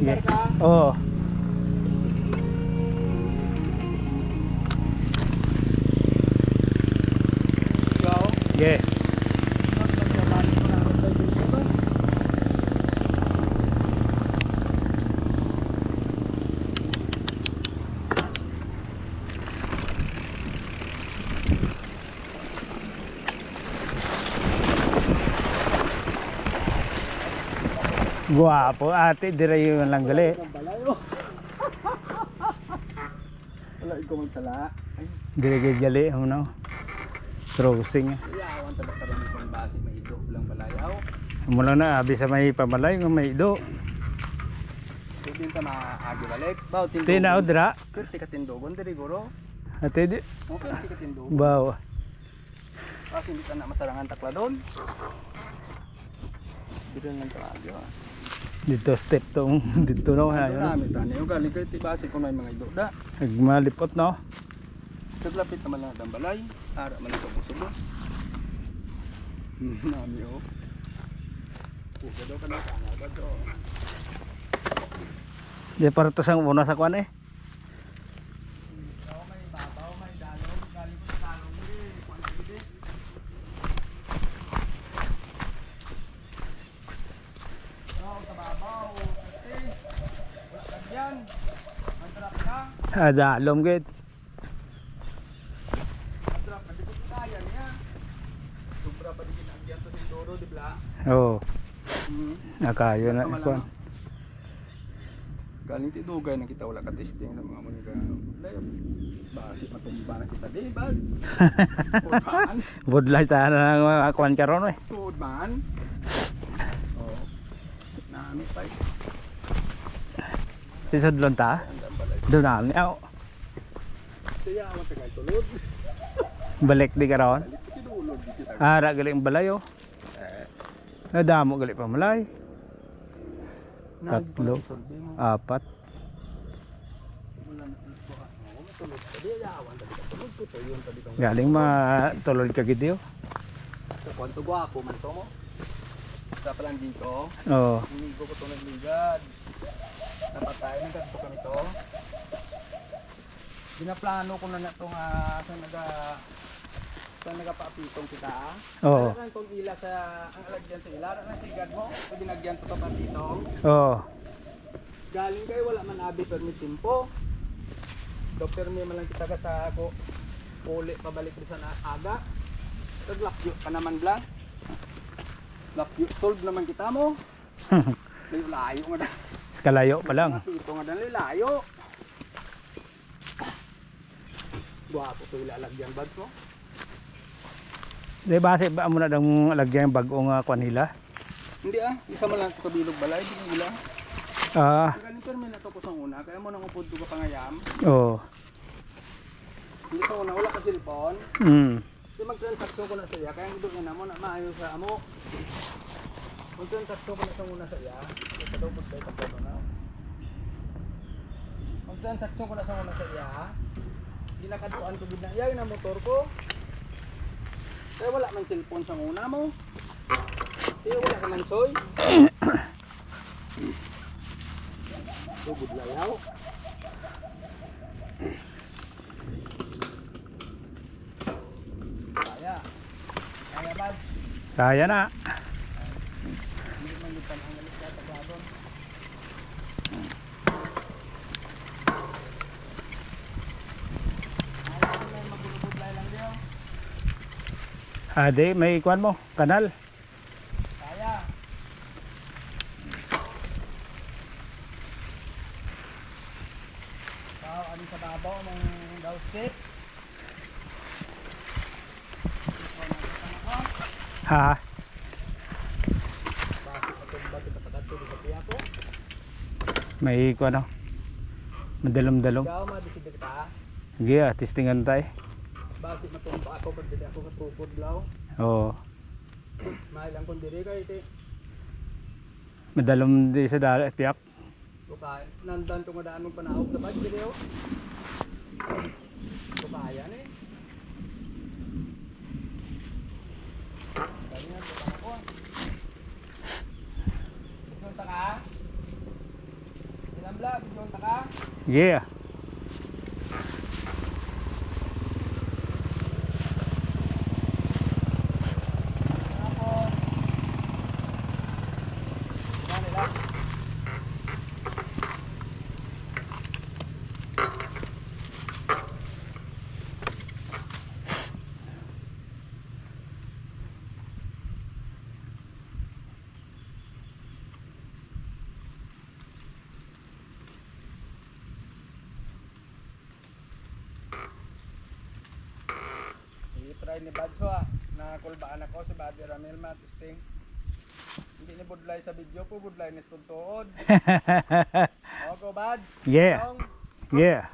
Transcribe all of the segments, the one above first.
Sige. Oo. Sige. Guwapo ate, dire yung lang gali. Wala ikaw magsala. Dire gali no. Crossing. Iyawan talaga pa rin kung base may ido lang balayaw. Mula na abi sa may pamalay ng may ido. Hindi ka maagi balik. Baw Tinaw dira. Kurti ka tindogon diri guro. Ate di. Okay, kurti ka tindogon. Baw. Kasi hindi ka na masarangan takla doon. Bigyan ng tayo. Dito step tong dito no ha. Marami tani yung galing kurti base kung may mga ido da. Nagmalipot no. Taglapit naman lang ang balay. Ara man ito busubos. Nami o. Puga daw ka na kanga daw. Di para to sang una sa kwan eh. May babaw, may dalong, galing ko sa dalong ni kwan gidi. Kababaw, kasi wala ka diyan. Mantrap ka. Dalom gid. Mantrap ka dito kaya niya. Sobra pa din ang diyan to si Doro di bla. Oo. Nakayo na kwan. Galing tidugay na kita wala ka testing ng mga mga base matumba na kita di bad. Tudman. Budlay ta na mga kwan karon eh. Tudman. Oh. Nami pa. Isudlon ta. Doon na ni aw. Siya ang tagal tulod. Balik di karon. Tidulod di kita. Ara galing balayo. Nadamo gali pa malay. Tatlo. Apat. Galing matulod ka gid yo. Sa kwanto gwapo man to mo. Sa palang dito. Oo. Hinigo ko to nagligad. Napatay na ganito kami to. Binaplano ko na itong sa nagapapitong kita. Oo. Alam kung ila sa ang alagyan sa ila na sigad mo. Pag ginagyan to papitong. Oo. Galing kayo wala man abi permit simpo. Doktor may man lang kita ka sa ako. Uli pabalik rin sa aga. Taglakyo ka naman bla. Lakyo solve naman kita mo. Layo nga na. Kalayo pa lang. Ito nga dali layo. Guwapo to ilalagyan bags mo. Di base ba mo na dang lagyan yung bagong kwan nila? Hindi isa man lang ito kabilog balay, di nila. Ah, Galing permi na to ko sa una, kaya mo nang upod ko ka pangayam. oo. Hindi ko una, wala ka cellphone. Di mag-transaction ko na sa iya, kaya ang idog na mo na maayo sa amo. Mag-transaction ko na sa una sa iya, ito daw po tayo tapos na. Mag-transaction ko na sa una sa iya, ginakaduan ko gid na iya, yung motor ko. Kaya wala man cellphone sa una mo. Kaya wala ka man choice. Tugod layaw. Kaya. Kaya ba? Kaya na. Hindi man lipan ang galit sa tagadon. Ayaw ko lang magbulubudlay lang diyo. Ade, may kwan mo, kanal. Kaya. Tao, ano sa babaw ng downscape? Ha. May kwan no. Madalom-dalom. Ikaw, madisig kita. Sige, testingan tayo. Bakit matumba ako pag dili ako katukod law? Oo. Mailang kung diri kayo iti. Madalom di sa dala, tiyak. Bukay, nandan itong madaan mong panahog na ba? Diri o? Bukaya ni. Kaya nga, bukaya ko. Punta ka? Yeah. I-try ni Badso na kulbaan ako si Buddy Ramil testing. Hindi ni budlay sa video po, budlay ni tuntuod. O, go Bads. Yeah. Long. Yeah.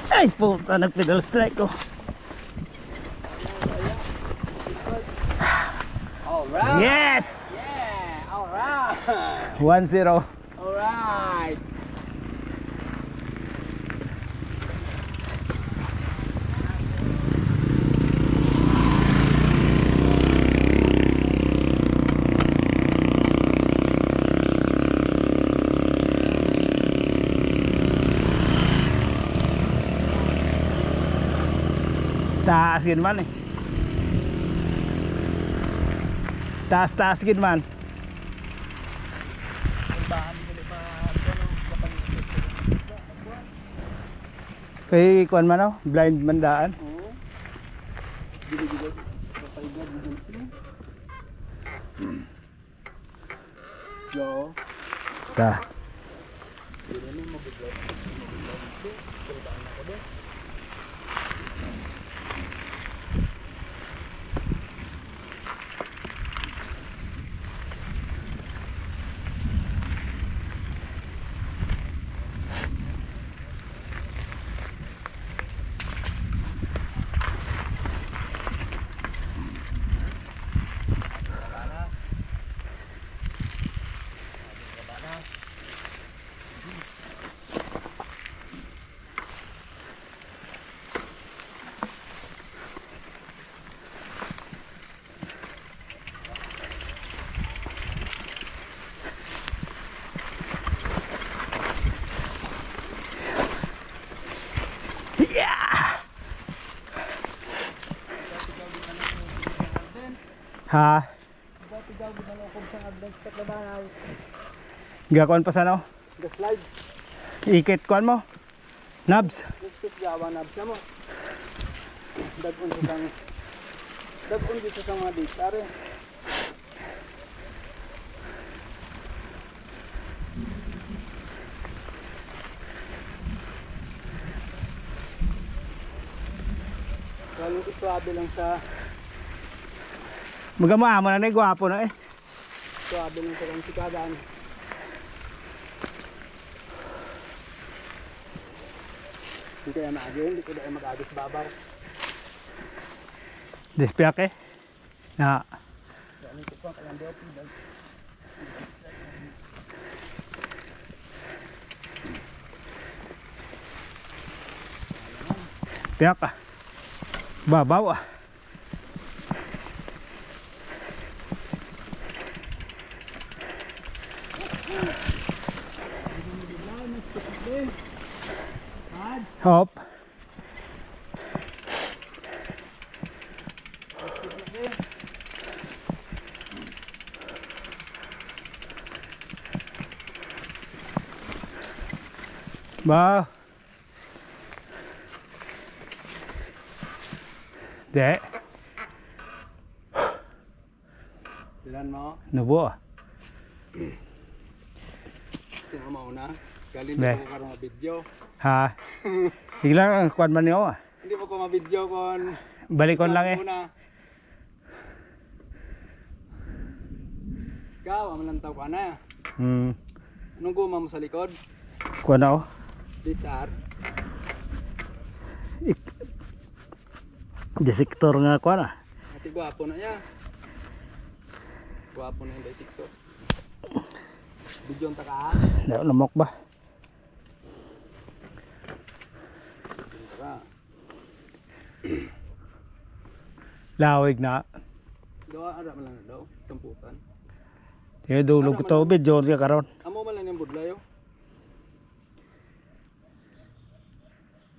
Ay, puta, nag-pedal strike ko. Alright. Yes! Yeah, alright. 1-0. Alright. Taas gid man eh. Taas gid man. Kulbaan dili pa ano kapag Kay kuan man oh, blind man daan. Oo. Dili kapag dili sila. Yo. Ta. Dili ni mo budlay. Kulbaan ako do. Yeah! Ha? Dati daw ginalokog sa advance sa kabanay. Gakuan pa sana oh. The slide. Ikit kuan mo. Nabs. Just gawa na mo. Dagun dito sa mga ditare. Walang iswabe lang sa Magama mo na ni gwapo na eh. iswabe lang sa kang sikadan. Hindi kaya maagin, hindi ko dahil mag-agis babar. Dispiak eh. Na. Yan ito pa kayang deopi. Piak ah. Babaw ah. Hop. Ba. De. Silan mo, Nubo ah. tingnan mo una. Galing Be. dito ko karong video. Ha. Biglang kuan man niyo ah. Hindi mo ko ma-video kon Balikon lang eh. una. Ikaw, amalantaw ka na. Anong guma mo sa likod? Kuan na oh. HR. Desektor nga kuan ah. Ati gwapo na ya. Gwapo na yung desikto. Video ang taka. Lamok ba? Tara. Lawig na. Doa, ara mo lang na daw. Samputan. Kaya dulog ko tubig, John ka karon. Amo man lang yung budlayo.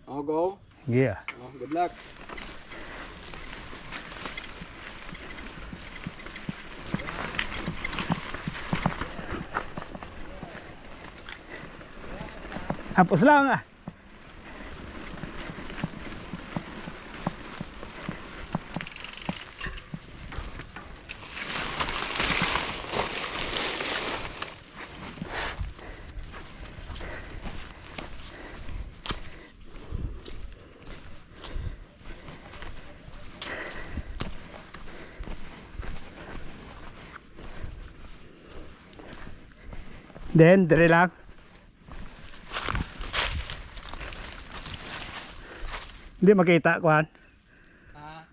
Oh, go. Yeah. Oh, good luck. Hapos lang ah. Then, dire lang. Hindi makita kuhan. Ah,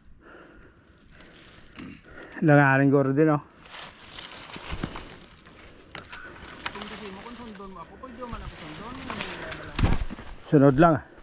Langarin ko rin din oh. kung gusto mo kung sundon mo ako, pwede man ako sundon. Sunod lang ah.